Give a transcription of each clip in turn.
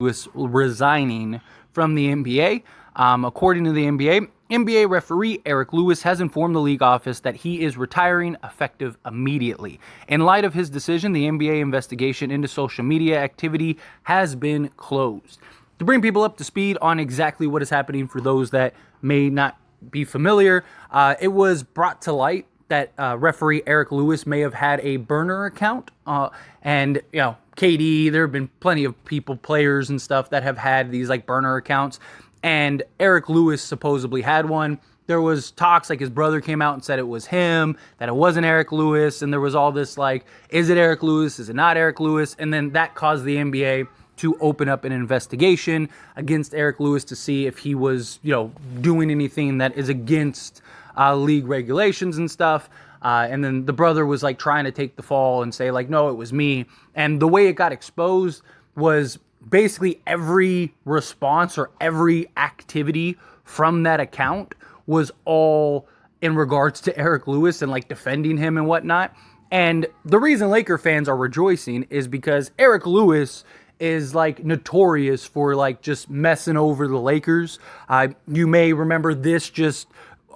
Lewis resigning from the NBA. According to the NBA referee Eric Lewis has informed the league office that he is retiring effective immediately. In light of his decision, the NBA investigation into social media activity has been closed. To bring people up to speed on exactly what is happening for those that may not be familiar, it was brought to light that referee Eric Lewis may have had a burner account, and KD, there have been plenty of players and stuff that have had these like burner accounts, and Eric Lewis supposedly had one. There was talks like his brother came out and said it was him, that it wasn't Eric Lewis, and there was all this like, is it Eric Lewis, is it not Eric Lewis? And then that caused the NBA to open up an investigation against Eric Lewis to see if he was, doing anything that is against league regulations and stuff. And then the brother was like trying to take the fall and say like, no, it was me. And the way it got exposed was basically every response or every activity from that account was all in regards to Eric Lewis and like defending him and whatnot. And the reason Laker fans are rejoicing is because Eric Lewis is like notorious for like just messing over the Lakers. You may remember this just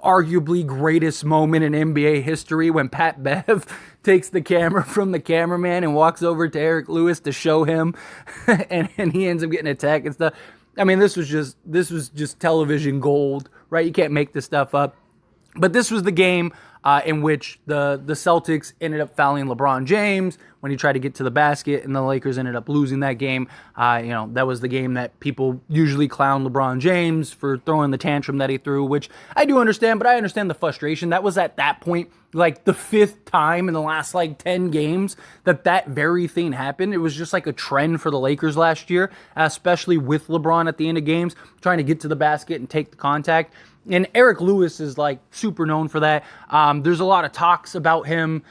arguably greatest moment in NBA history when Pat Bev takes the camera from the cameraman and walks over to Eric Lewis to show him and he ends up getting attacked and stuff. I mean, this was just television gold, right? You can't make this stuff up. But this was the game in which the Celtics ended up fouling LeBron James when he tried to get to the basket, and the Lakers ended up losing that game. That was the game that people usually clown LeBron James for throwing the tantrum that he threw, which I do understand, but I understand the frustration. That was at that point like the fifth time in the last like 10 games that very thing happened. It was just like a trend for the Lakers last year, especially with LeBron at the end of games, trying to get to the basket and take the contact. And Eric Lewis is like super known for that. There's a lot of talks about him,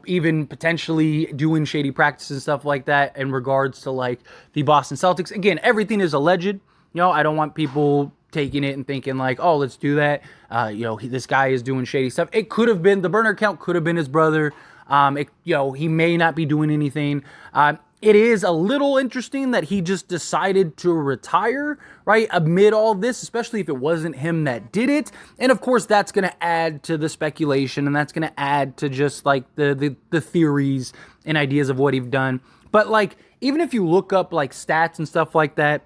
even potentially doing shady practices and stuff like that in regards to like the Boston Celtics. Again, everything is alleged. I don't want people taking it and thinking like, oh, let's do that. This guy is doing shady stuff. It could have been, the burner account could have been his brother. He may not be doing anything. It is a little interesting that he just decided to retire, right, amid all this, especially if it wasn't him that did it. And, of course, that's going to add to the speculation, and that's going to add to just, like, the theories and ideas of what he's done. But, like, even if you look up, like, stats and stuff like that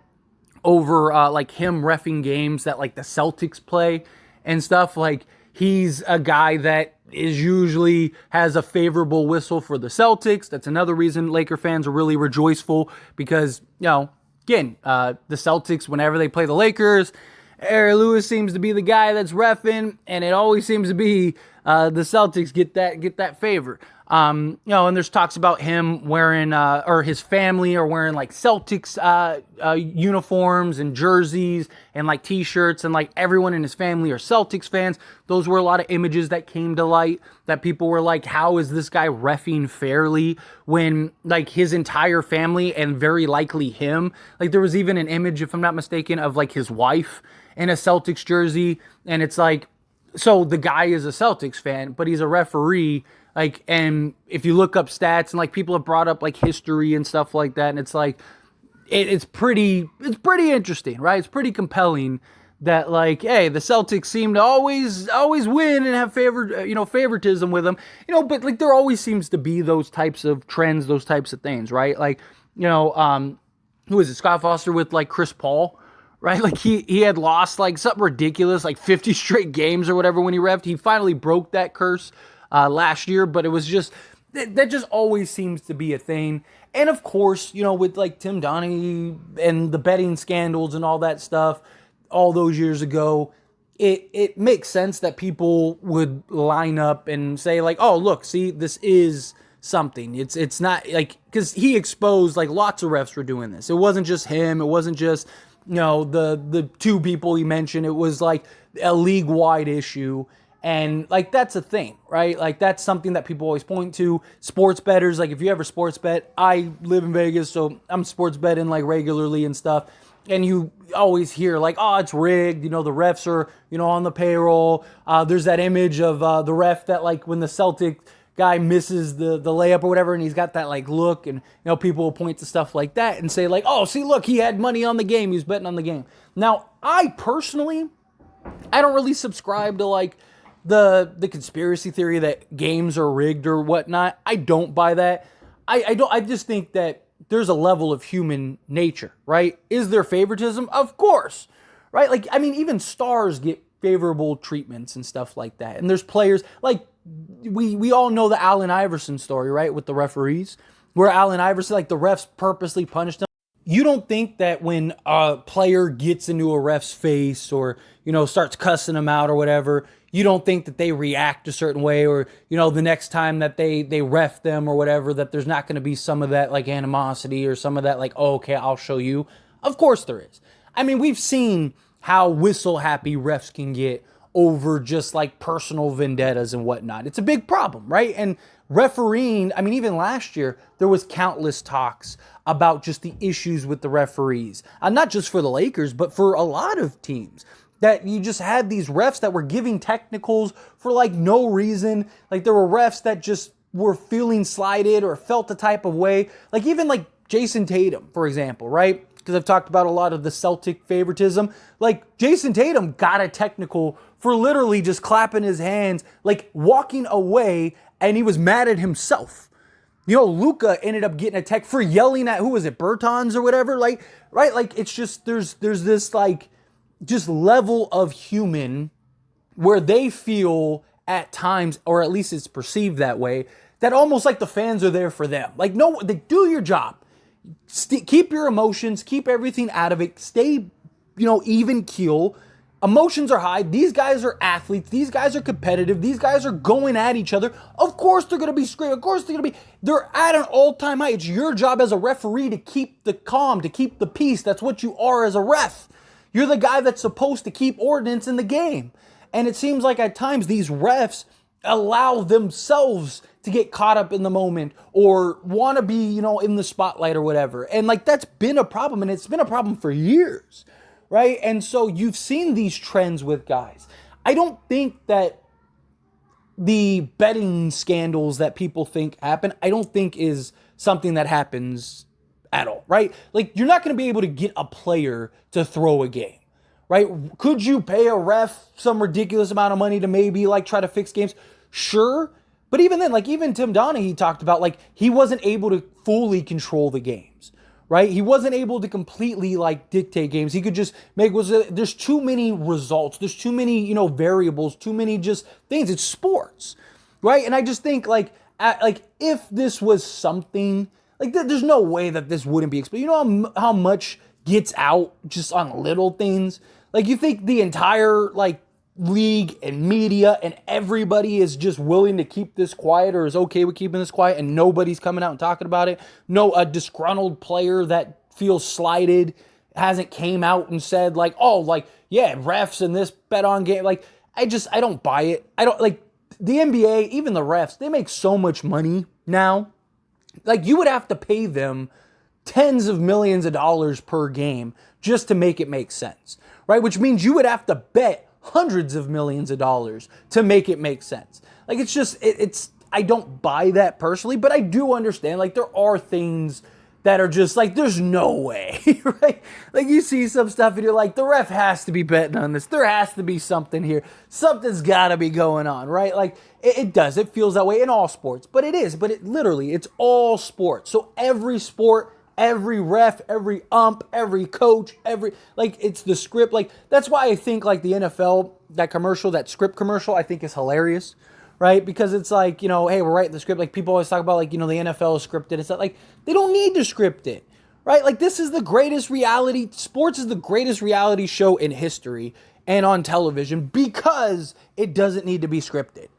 over, like, him reffing games that, like, the Celtics play and stuff, like, he's a guy that usually has a favorable whistle for the Celtics. That's another reason Laker fans are really rejoiceful because, again, the Celtics, whenever they play the Lakers, Eric Lewis seems to be the guy that's reffing, and it always seems to be the Celtics get that favor. And there's talks about him wearing, or his family are wearing like Celtics uniforms and jerseys and like t-shirts, and like everyone in his family are Celtics fans. Those were a lot of images that came to light that people were like, how is this guy reffing fairly when like his entire family and very likely him, like there was even an image, if I'm not mistaken, of like his wife in a Celtics jersey. And it's like, so the guy is a Celtics fan, but he's a referee. Like, and if you look up stats and like people have brought up like history and stuff like that, and it's like, it's pretty interesting, right? It's pretty compelling that like, hey, the Celtics seem to always win and have favoritism with them, but like there always seems to be those types of trends, those types of things, right? Like, who is it? Scott Foster with like Chris Paul, right? Like he had lost like something ridiculous, like 50 straight games or whatever when he reffed. He finally broke that curse last year, but it was just, that just always seems to be a thing. And of course, with like Tim Donaghy and the betting scandals and all that stuff all those years ago, it makes sense that people would line up and say like, oh, look, see, this is something. It's not like, because he exposed like lots of refs were doing this. It wasn't just him. It wasn't just, the two people he mentioned. It was like a league-wide issue. And, like, that's a thing, right? Like, that's something that people always point to. Sports bettors, like, if you ever sports bet, I live in Vegas, so I'm sports betting, like, regularly and stuff. And you always hear, like, oh, it's rigged. The refs are, on the payroll. There's that image of the ref that, like, when the Celtics guy misses the layup or whatever, and he's got that like look, and people will point to stuff like that and say like, oh, see, look, he had money on the game, he was betting on the game. Now, I personally, I don't really subscribe to like the conspiracy theory that games are rigged or whatnot. I don't buy that. I just think that there's a level of human nature, right? Is there favoritism? Of course, right? Like, I mean, even stars get favorable treatments and stuff like that. And there's players, like, we all know the Allen Iverson story, right? With the referees, where Allen Iverson, like, the refs purposely punished him. You don't think that when a player gets into a ref's face or, starts cussing him out or whatever, you don't think that they react a certain way, or, the next time that they ref them or whatever, that there's not going to be some of that like animosity or some of that like, oh, okay, I'll show you. Of course there is. I mean, we've seen how whistle happy refs can get over just like personal vendettas and whatnot. It's a big problem, right? And refereeing, I mean, even last year, there was countless talks about just the issues with the referees. Not just for the Lakers, but for a lot of teams. That you just had these refs that were giving technicals for like no reason. Like there were refs that just were feeling slighted or felt the type of way. Like even like Jason Tatum, for example, right? Because I've talked about a lot of the Celtic favoritism. Like Jason Tatum got a technical for literally just clapping his hands, like walking away, and he was mad at himself. Luka ended up getting a tech for yelling at, who was it, Bertans or whatever? Like, right? Like it's just, there's this like, just level of human where they feel at times, or at least it's perceived that way, that almost like the fans are there for them. Like, no, they do your job. Keep your emotions, keep everything out of it, stay, even keel. Emotions are high. These guys are athletes. These guys are competitive. These guys are going at each other. Of course they're going to be screaming. Of course they're at an all-time high. It's your job as a referee to keep the calm, to keep the peace. That's what you are as a ref. You're the guy that's supposed to keep ordinance in the game. And it seems like at times these refs allow themselves to get caught up in the moment or want to be, in the spotlight or whatever. And like that's been a problem, and it's been a problem for years, right? And so you've seen these trends with guys. I don't think that the betting scandals that people think happen, I don't think is something that happens at all, right? Like, you're not going to be able to get a player to throw a game, right? Could you pay a ref some ridiculous amount of money to maybe like try to fix games? Sure. But even then, like even Tim Donaghy talked about like he wasn't able to fully control the games, right? He wasn't able to completely like dictate games. He could just there's too many results. There's too many, variables, too many just things. It's sports, right? And I just think like if this was something, like, there's no way that this wouldn't be explained. You know how much gets out just on little things? Like, you think the entire, like, league and media and everybody is just willing to keep this quiet or is okay with keeping this quiet and nobody's coming out and talking about it? No, a disgruntled player that feels slighted hasn't came out and said, like, oh, like, yeah, refs and this bet on game. Like, I don't buy it. I don't, like, the NBA, even the refs, they make so much money now. Like, you would have to pay them tens of millions of dollars per game just to make it make sense, right? Which means you would have to bet hundreds of millions of dollars to make it make sense. Like, it's just, I don't buy that personally, but I do understand, like, there are things that are just like, there's no way, right? Like, you see some stuff and you're like, the ref has to be betting on this. There has to be something here. Something's got to be going on, right? Like, it does. It feels that way in all sports, but it is. But it literally, it's all sports. So every sport, every ref, every ump, every coach, like, it's the script. Like, that's why I think, like, the NFL, that script commercial, I think is hilarious. Right? Because it's like, hey, we're writing the script. Like, people always talk about, like, the NFL is scripted. It's not like, they don't need to script it, right? Like, this is the greatest reality, sports is the greatest reality show in history and on television because it doesn't need to be scripted,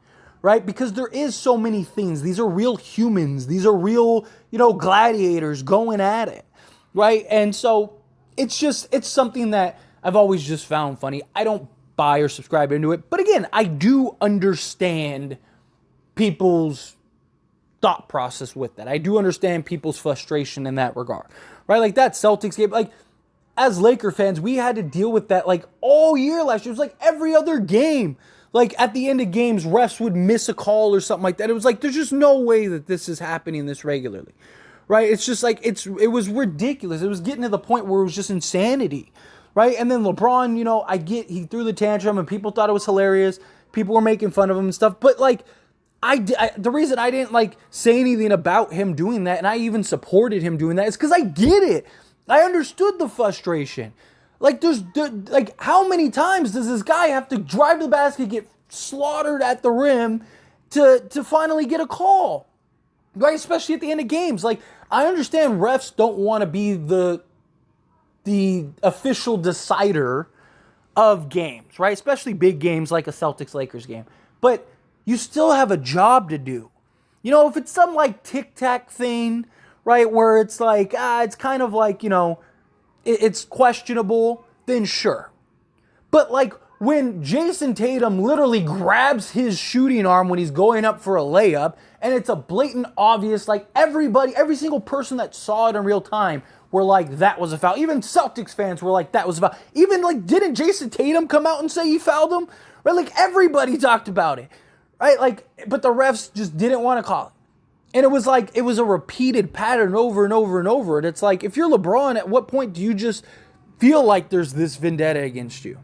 right? Because there is so many things. These are real humans. These are real, gladiators going at it, right? And so it's something that I've always just found funny. I don't buy or subscribe into it. But again, I do understand people's thought process with that. I do understand people's frustration in that regard, right? Like that Celtics game, like as Laker fans, we had to deal with that like all year last year. It was like every other game. like at the end of games, refs would miss a call or something like that. It was like, there's just no way that this is happening this regularly, right? It's just like, it was ridiculous. It was getting to the point where it was just insanity, right? And then LeBron, he threw the tantrum and people thought it was hilarious. People were making fun of him and stuff. But like, the reason I didn't like say anything about him doing that, and I even supported him doing that, is because I get it. I understood the frustration. Like, how many times does this guy have to drive to the basket, get slaughtered at the rim to finally get a call? Right? Especially at the end of games. Like, I understand refs don't want to be the official decider of games, right? Especially big games like a Celtics-Lakers game. But you still have a job to do. If it's some like tic-tac thing, right, where it's like, it's kind of like, it's questionable, then sure. But like when Jason Tatum literally grabs his shooting arm when he's going up for a layup, and it's a blatant obvious, like every single person that saw it in real time were like, that was a foul. Even Celtics fans were like, that was a foul. Even like, didn't Jason Tatum come out and say he fouled him? Right? Like everybody talked about it. Right? Like, but the refs just didn't want to call it. And it was like, it was a repeated pattern over and over and over. And it's like, if you're LeBron, at what point do you just feel like there's this vendetta against you?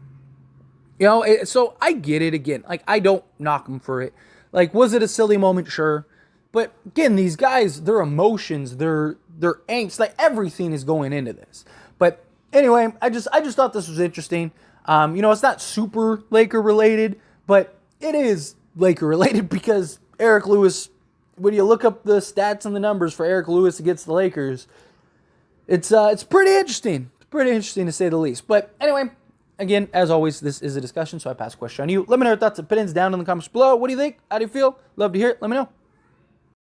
So I get it again. Like, I don't knock him for it. Like, was it a silly moment? Sure. But again, these guys, their emotions, their angst, like everything is going into this. But anyway, I just thought this was interesting. It's not super Laker related, but it is Laker related because Eric Lewis, when you look up the stats and the numbers for Eric Lewis against the Lakers, it's pretty interesting. It's pretty interesting to say the least. But anyway, again, as always, this is a discussion, so I pass the question on you. Let me know your thoughts and opinions down in the comments below. What do you think? How do you feel? Love to hear it. Let me know.